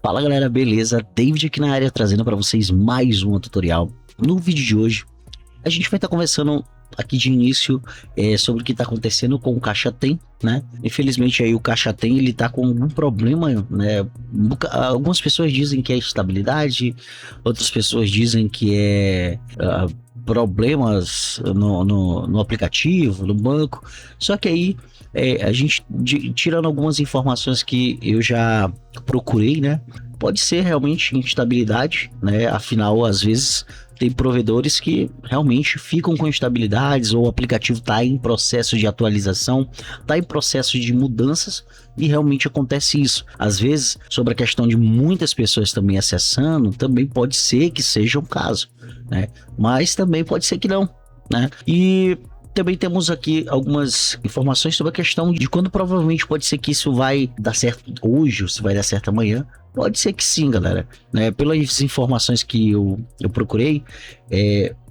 Fala galera, beleza? David aqui na área trazendo para vocês mais um tutorial. No vídeo de hoje, a gente vai estar conversando aqui de início sobre o que está acontecendo com o Caixa Tem, né? Infelizmente aí o Caixa Tem, ele tá com algum problema, né? Algumas pessoas dizem que é estabilidade, outras pessoas dizem que é problemas no aplicativo, no banco. Só que aí a gente tirando algumas informações que eu já procurei, né? Pode ser realmente instabilidade, né? Afinal, às vezes tem provedores que realmente ficam com instabilidades, ou o aplicativo está em processo de atualização, está em processo de mudanças e realmente acontece isso. Às vezes, sobre a questão de muitas pessoas também acessando, também pode ser que seja um caso, né? Mas também pode ser que não, né? E também temos aqui algumas informações sobre a questão de quando provavelmente pode ser que isso vai dar certo hoje, ou se vai dar certo amanhã. Pode ser que sim, galera, né? Pelas informações que eu procurei,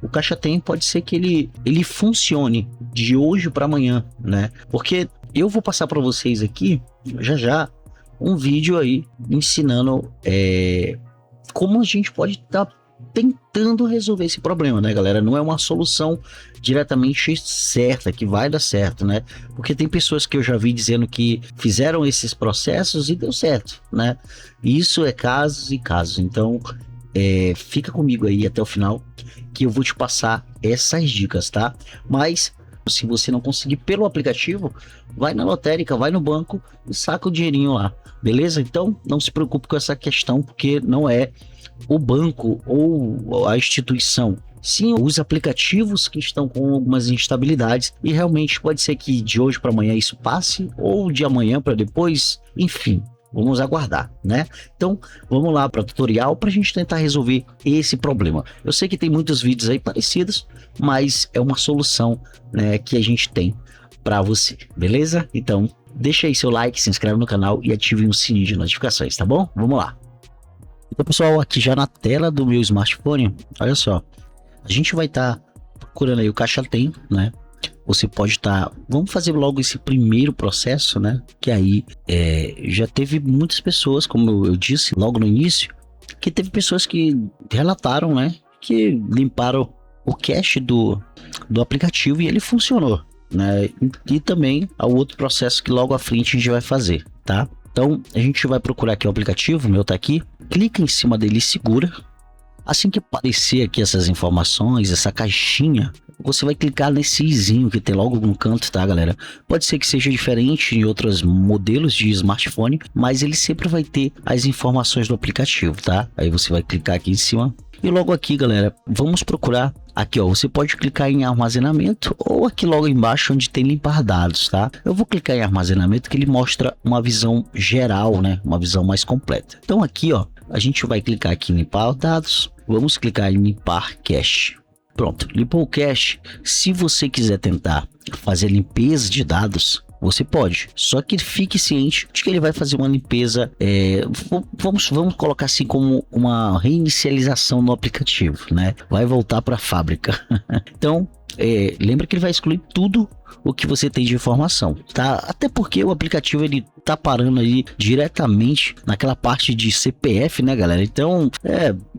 o Caixa Tem pode ser que ele funcione de hoje para amanhã, né? Porque eu vou passar para vocês aqui, já, um vídeo aí ensinando como a gente pode estar tentando resolver esse problema, né, galera? Não é uma solução diretamente certa, que vai dar certo, né? Porque tem pessoas que eu já vi dizendo que fizeram esses processos e deu certo, né? Isso é casos e casos. Então, fica comigo aí até o final, que eu vou te passar essas dicas, tá? Mas se você não conseguir pelo aplicativo, vai na lotérica, vai no banco e saca o dinheirinho lá, beleza? Então, não se preocupe com essa questão, porque não é o banco ou a instituição, sim os aplicativos que estão com algumas instabilidades, e realmente pode ser que de hoje para amanhã isso passe, ou de amanhã para depois, enfim, vamos aguardar, né? Então vamos lá para o tutorial para a gente tentar resolver esse problema. Eu sei que tem muitos vídeos aí parecidos, mas é uma solução, né, que a gente tem para você, beleza? Então deixa aí seu like, se inscreve no canal e ative o sininho de notificações, tá bom? Vamos lá. Então, pessoal, aqui já na tela do meu smartphone, olha só, a gente vai estar procurando aí o Caixa Tem, né? Você pode estar, vamos fazer logo esse primeiro processo, né? Que aí já teve muitas pessoas, como eu disse logo no início, que teve pessoas que relataram, né? Que limparam o cache do aplicativo e ele funcionou, né? E também há outro processo que logo à frente a gente vai fazer, tá? Então a gente vai procurar aqui o aplicativo, o meu tá aqui, clica em cima dele e segura. Assim que aparecer aqui essas informações, essa caixinha, você vai clicar nesse izinho que tem logo no canto, tá, galera? Pode ser que seja diferente em outros modelos de smartphone, mas ele sempre vai ter as informações do aplicativo, tá? Aí você vai clicar aqui em cima. E logo aqui, galera, vamos procurar aqui, ó, você pode clicar em armazenamento ou aqui logo embaixo onde tem limpar dados, tá? Eu vou clicar em armazenamento que ele mostra uma visão geral, né? Uma visão mais completa. Então aqui, ó, a gente vai clicar aqui em limpar dados, vamos clicar em limpar cache. Pronto, limpou o cache. Se você quiser tentar fazer limpeza de dados, você pode, só que fique ciente de que ele vai fazer uma limpeza, vamos colocar assim como uma reinicialização no aplicativo, né? Vai voltar para a fábrica. Então, lembra que ele vai excluir tudo o que você tem de informação, tá? Até porque o aplicativo ele tá parando aí diretamente naquela parte de CPF, né, galera? Então,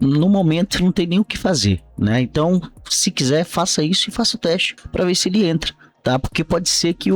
no momento não tem nem o que fazer, né? Então, se quiser, faça isso e faça o teste para ver se ele entra. Tá? Porque pode ser que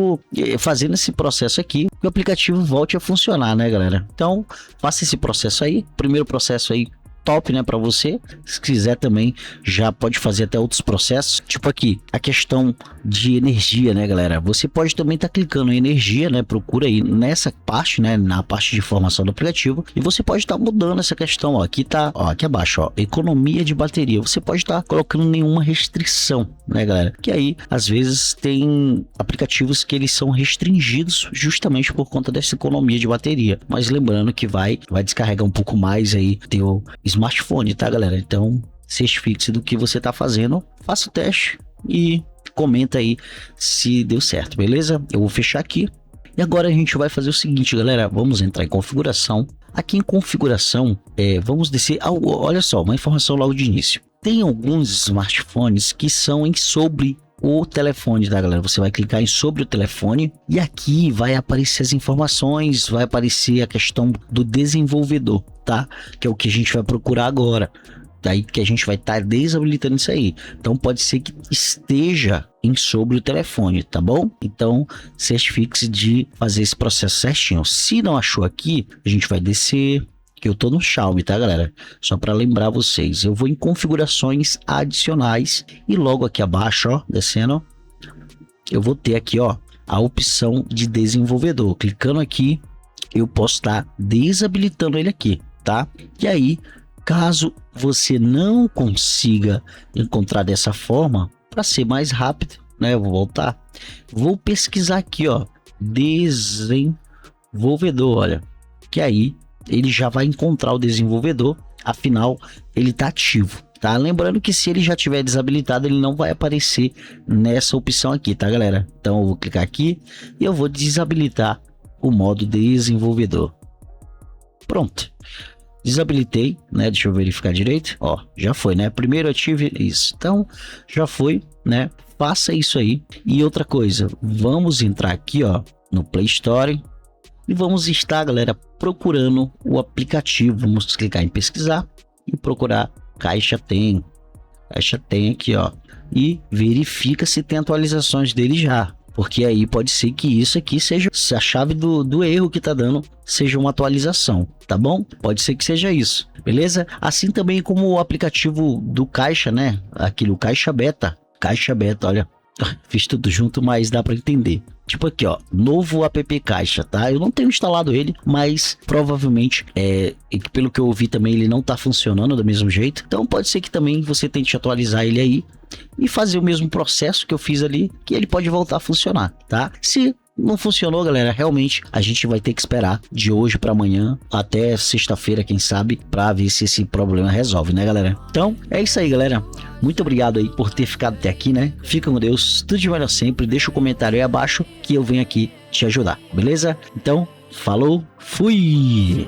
fazendo esse processo aqui, o aplicativo volte a funcionar, né, galera? Então, faça esse processo aí. Primeiro processo aí, top, né, para você. Se quiser também, já pode fazer até outros processos. Tipo aqui, a questão de energia, né, galera? Você pode também estar clicando em energia, né? Procura aí nessa parte, né, na parte de informação do aplicativo. E você pode estar mudando essa questão, ó. Aqui tá, ó, aqui abaixo, ó, economia de bateria. Você pode estar colocando nenhuma restrição, né, galera? Que aí, às vezes, tem aplicativos que eles são restringidos justamente por conta dessa economia de bateria. Mas lembrando que vai descarregar um pouco mais aí teu smartphone, tá, galera? Então, certifique-se do que você tá fazendo, faça o teste e comenta aí se deu certo, beleza? Eu vou fechar aqui. E agora a gente vai fazer o seguinte, galera, vamos entrar em configuração. Aqui em configuração, vamos descer, olha só, uma informação logo de início. Tem alguns smartphones que são sobre o telefone, tá, galera? Você vai clicar em sobre o telefone e aqui vai aparecer as informações, vai aparecer a questão do desenvolvedor. tá? Que é o que a gente vai procurar agora. Daí que a gente vai estar desabilitando isso aí. Então pode ser que esteja em sobre o telefone, tá bom? Então certifique-se de fazer esse processo certinho. Se não achou aqui, a gente vai descer, que eu tô no Xiaomi, tá, galera? Só para lembrar vocês, eu vou em configurações adicionais e logo aqui abaixo, ó, descendo, eu vou ter aqui, ó, a opção de desenvolvedor. Clicando aqui, eu posso estar desabilitando ele aqui, tá? E aí, caso você não consiga encontrar dessa forma, para ser mais rápido, né? Eu vou voltar. Vou pesquisar aqui, ó, desenvolvedor, olha. Que aí ele já vai encontrar o desenvolvedor, afinal ele está ativo, tá? Lembrando que se ele já tiver desabilitado, ele não vai aparecer nessa opção aqui, tá, galera? Então eu vou clicar aqui e eu vou desabilitar o modo desenvolvedor. Pronto. Desabilitei, né? Deixa eu verificar direito. Ó, já foi, né? Primeiro ative isso. Então, já foi, né? Faça isso aí. E outra coisa, vamos entrar aqui, ó, no Play Store e vamos estar, galera, procurando o aplicativo. Vamos clicar em pesquisar e procurar Caixa Tem. Caixa Tem aqui, ó. E verifica se tem atualizações dele já. Porque aí pode ser que isso aqui seja a chave do erro que tá dando, seja uma atualização, tá bom? Pode ser que seja isso, beleza? Assim também como o aplicativo do Caixa, né? Aquilo, Caixa Beta. Caixa Beta, olha, fiz tudo junto, mas dá para entender. Tipo aqui, ó, novo app Caixa, tá? Eu não tenho instalado ele, mas provavelmente, pelo que eu ouvi também, ele não tá funcionando do mesmo jeito. Então pode ser que também você tente atualizar ele aí e fazer o mesmo processo que eu fiz ali, que ele pode voltar a funcionar, tá? Se não funcionou, galera, realmente a gente vai ter que esperar de hoje para amanhã até sexta-feira, quem sabe, para ver se esse problema resolve, né, galera? Então é isso aí, galera. Muito obrigado aí por ter ficado até aqui, né? Fica com Deus, tudo de melhor sempre. Deixa um comentário aí abaixo que eu venho aqui te ajudar, beleza? Então, falou, fui!